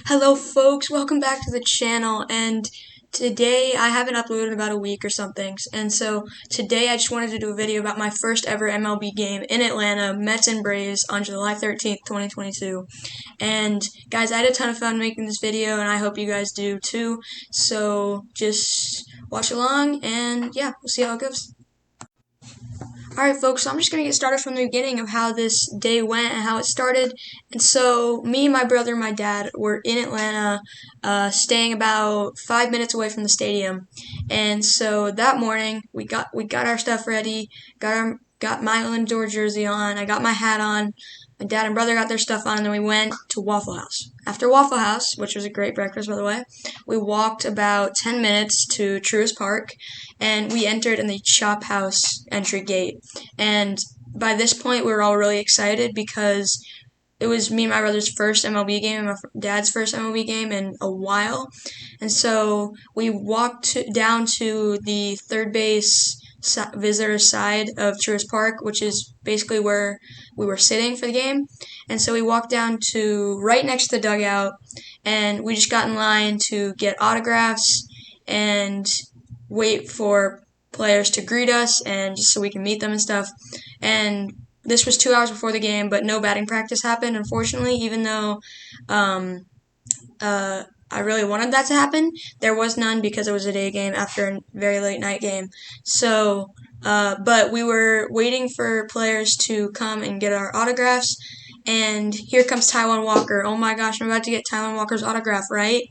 Hello folks, welcome back to the channel, and today I haven't uploaded in about a week or something, and so today I just wanted to do a video about my first ever MLB game in Atlanta, Mets and Braves, on July 13th, 2022. And guys, I had a ton of fun making this video, and I hope you guys do too, so just watch along, and yeah, we'll see how it goes. Alright folks, so I'm just going to get started from the beginning of how this day went and how it started. And so, me, my brother, and my dad were in Atlanta, staying about 5 minutes away from the stadium. And so that morning, we got our stuff ready, got my indoor jersey on, I got my hat on, my dad and brother got their stuff on, and then we went to Waffle House. After Waffle House, which was a great breakfast, by the way, we walked about 10 minutes to Truist Park, and we entered in the Chop House entry gate. And by this point, we were all really excited because it was me and my brother's first MLB game and my dad's first MLB game in a while. And so we walked down to the third base visitor side of Truist Park, which is basically where we were sitting for the game. And so we walked down to right next to the dugout, and we just got in line to get autographs and wait for players to greet us and just so we can meet them and stuff. And this was 2 hours before the game, but no batting practice happened, unfortunately, even though I really wanted that to happen. There was none because it was a day game after a very late night game. So, but we were waiting for players to come and get our autographs, and here comes Taijuan Walker. Oh my gosh, I'm about to get Taijuan Walker's autograph, right?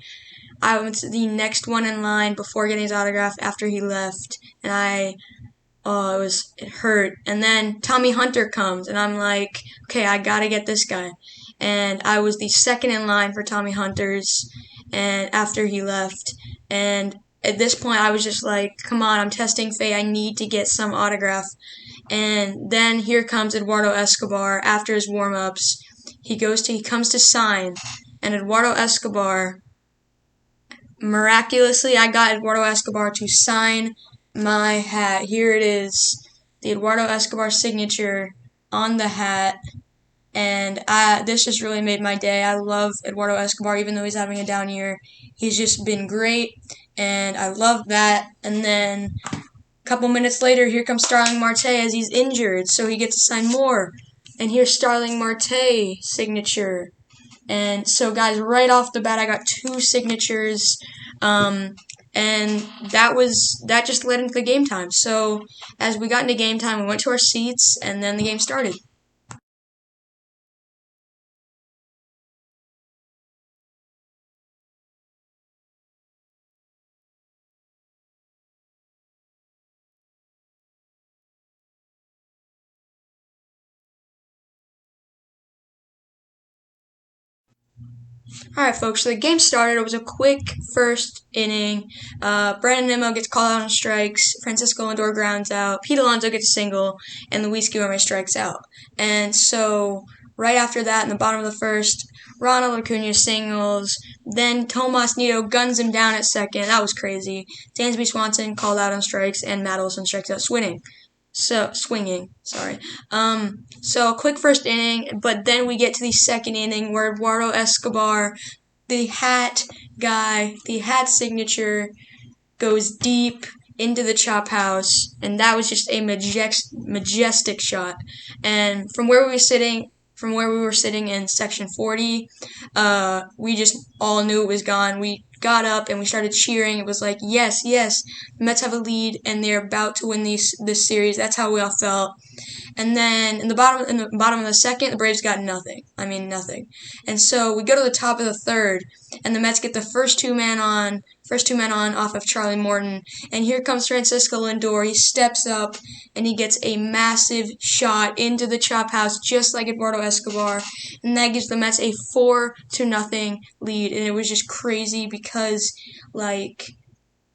I was the next one in line before getting his autograph after he left, and it hurt. And then Tommy Hunter comes, and I'm like, okay, I gotta get this guy. And I was the second in line for Tommy Hunter's, and after he left, and at this point I was just like, come on, I'm testing fate, I need to get some autograph. And then here comes Eduardo Escobar after his warm-ups. He comes to sign, and Eduardo Escobar, miraculously, I got Eduardo Escobar to sign my hat. Here it is, the Eduardo Escobar signature on the hat. And this just really made my day. I love Eduardo Escobar, even though he's having a down year. He's just been great, and I love that. And then a couple minutes later, here comes Starling Marte as he's injured, so he gets to sign more. And here's Starling Marte signature. And so, guys, right off the bat, I got 2 signatures, and that just led into the game time. So, as we got into game time, we went to our seats, and then the game started. Alright, folks, so the game started. It was a quick first inning. Brandon Nimmo gets called out on strikes. Francisco Lindor grounds out. Pete Alonso gets a single. And Luis Guillorme strikes out. And so, right after that, in the bottom of the first, Ronald Acuna singles. Then Tomas Nido guns him down at second. That was crazy. Dansby Swanson called out on strikes. And Matt Olson strikes out swinging. So a quick first inning, but then we get to the second inning where Eduardo Escobar, the hat guy, the hat signature, goes deep into the chop house, and that was just a majestic shot. And from where we were sitting in section 40, we just all knew it was gone. We got up and we started cheering. It was like, yes, the Mets have a lead and they're about to win this series. That's how we all felt. And then in the bottom of the second, the Braves got nothing. I mean, nothing. And so we go to the top of the third, and the Mets get the first two men on off of Charlie Morton. And here comes Francisco Lindor. He steps up and he gets a massive shot into the chop house, just like Eduardo Escobar. And that gives the Mets a 4-0 lead. And it was just crazy because, like,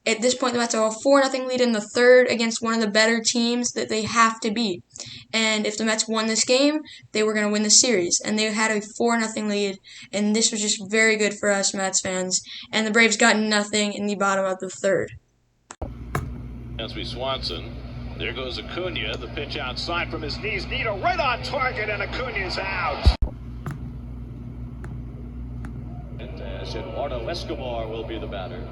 at this point, the Mets have a 4-0 lead in the third against one of the better teams that they have to beat. And if the Mets won this game, they were going to win the series. And they had a 4-0 lead, and this was just very good for us Mets fans. And the Braves got nothing in the bottom of the third. Dansby Swanson. There goes Acuna. The pitch outside from his knees. Nido right on target, and Acuna's out. As Eduardo Escobar will be the batter.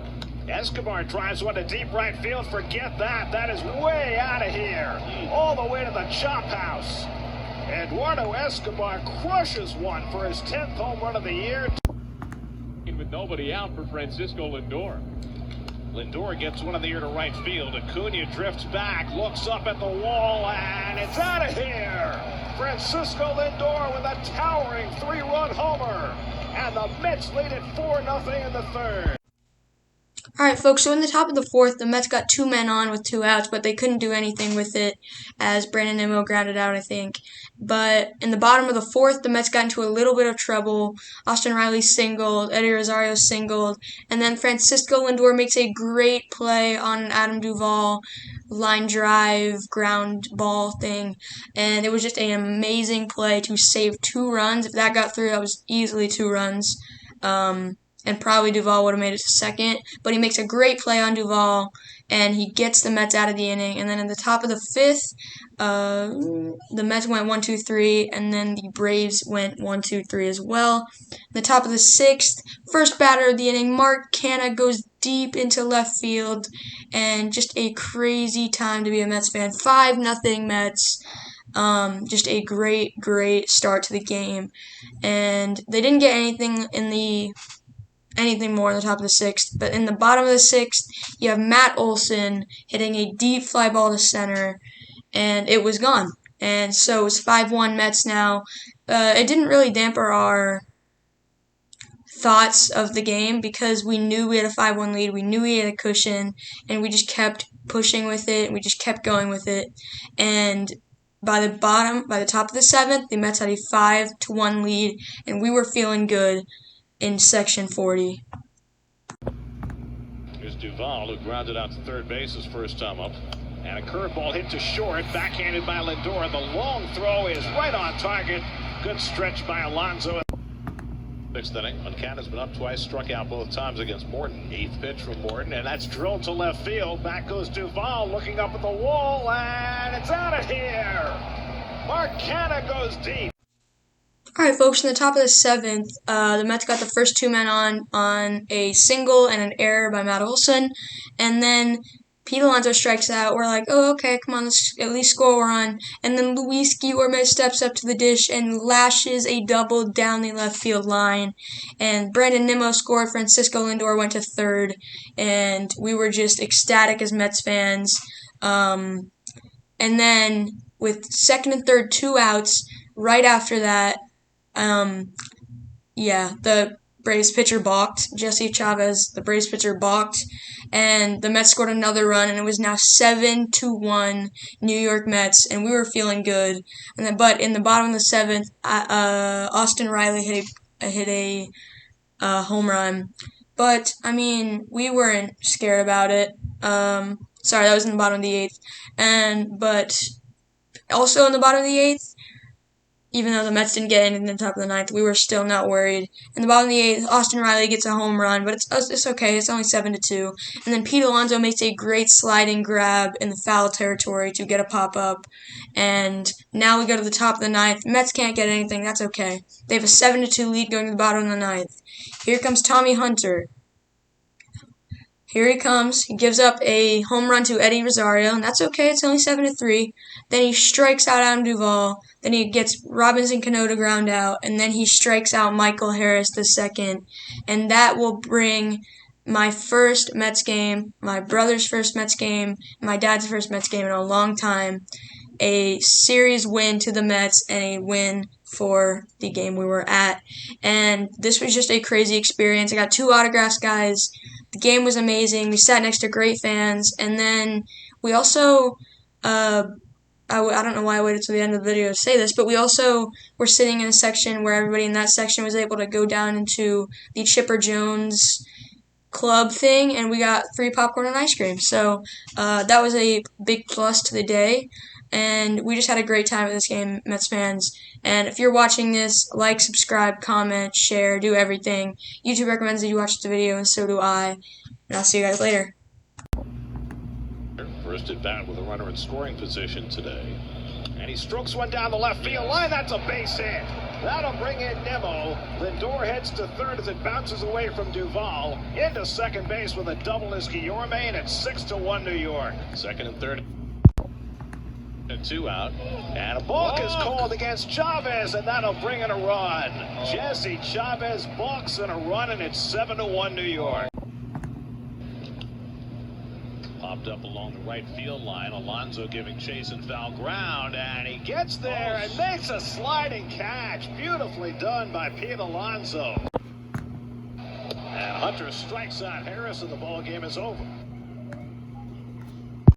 Escobar drives one to deep right field. Forget that. That is way out of here. All the way to the chop house. Eduardo Escobar crushes one for his 10th home run of the year. With nobody out for Francisco Lindor. Lindor gets one of the year to right field. Acuna drifts back, looks up at the wall, and it's out of here. Francisco Lindor with a towering 3-run homer. And the Mets lead it 4-0 in the third. Alright folks, so in the top of the fourth, the Mets got 2 men on with 2 outs, but they couldn't do anything with it as Brandon Nimmo grounded out, I think. But in the bottom of the fourth, the Mets got into a little bit of trouble. Austin Riley singled, Eddie Rosario singled, and then Francisco Lindor makes a great play on an Adam Duvall line drive, ground ball thing, and it was just an amazing play to save 2 runs. If that got through, that was easily 2 runs. And probably Duvall would have made it to second. But he makes a great play on Duvall, and he gets the Mets out of the inning. And then in the top of the fifth, the Mets went 1-2-3, and then the Braves went 1-2-3 as well. In the top of the sixth, first batter of the inning, Mark Canha goes deep into left field, and just a crazy time to be a Mets fan. 5-0 Mets. Just a great start to the game. And they didn't get anything more in the top of the sixth. But in the bottom of the sixth, you have Matt Olson hitting a deep fly ball to center, and it was gone. And so it's 5-1 Mets now. It didn't really damper our thoughts of the game because we knew we had a 5-1 lead. We knew we had a cushion, and we just kept pushing with it, and we just kept going with it. And by the top of the seventh, the Mets had a 5-1 lead, and we were feeling good in section 40. Here's Duvall, who grounded out to third base his first time up. And a curveball hit to short, backhanded by Lindor. The long throw is right on target. Good stretch by Alonso. Sixth inning. Canha's been up twice, struck out both times against Morton. 8th pitch from Morton, and that's drilled to left field. Back goes Duvall, looking up at the wall, and it's out of here. Mark Canha goes deep. Alright folks, in the top of the seventh, the Mets got the first 2 men on a single and an error by Matt Olson, and then Pete Alonso strikes out. We're like, oh, okay, come on, let's at least score a run. And then Luis Guillorme steps up to the dish and lashes a double down the left field line. And Brandon Nimmo scored. Francisco Lindor went to third. And we were just ecstatic as Mets fans. And then with second and third 2 outs, right after that, the Braves pitcher balked. Jesse Chavez, the Braves pitcher, balked, and the Mets scored another run, and it was now 7-1 New York Mets, and we were feeling good. But in the bottom of the seventh, Austin Riley hit a home run. But I mean, we weren't scared about it. Sorry, that was in the bottom of the eighth, but also in the bottom of the eighth, even though the Mets didn't get anything in the top of the ninth, we were still not worried. In the bottom of the eighth, Austin Riley gets a home run, but it's okay. It's only 7-2. And then Pete Alonso makes a great sliding grab in the foul territory to get a pop-up. And now we go to the top of the ninth. Mets can't get anything. That's okay. They have a 7-2 lead going to the bottom of the ninth. Here comes Tommy Hunter. Here he comes. He gives up a home run to Eddie Rosario, and that's okay. It's only 7-3. Then he strikes out Adam Duvall. Then he gets Robinson Cano to ground out, and then he strikes out Michael Harris the second. And that will bring my first Mets game, my brother's first Mets game, my dad's first Mets game in a long time, a series win to the Mets and a win for the game we were at. And this was just a crazy experience. I got 2 autographs, guys. The game was amazing. We sat next to great fans. And then we also, I don't know why I waited till the end of the video to say this, but we also were sitting in a section where everybody in that section was able to go down into the Chipper Jones club thing, and we got free popcorn and ice cream. So that was a big plus to the day. And we just had a great time at this game, Mets fans. And if you're watching this, like, subscribe, comment, share, do everything. YouTube recommends that you watch the video, and so do I. And I'll see you guys later. First at bat with a runner in scoring position today. And he strokes one down the left field line. That's a base hit. That'll bring in Nimmo. Lindor heads to third as it bounces away from Duvall. Into second base with a double is Guillorme, and it's 6-1 New York. Second and third. And 2 out. And a balk is called against Chavez, and that'll bring in a run. Jesse Chavez balks in a run, and it's 7-1 New York. Popped up along the right field line. Alonso giving chase in foul ground, and he gets there and makes a sliding catch. Beautifully done by Pete Alonso. And Hunter strikes out Harris, and the ball game is over.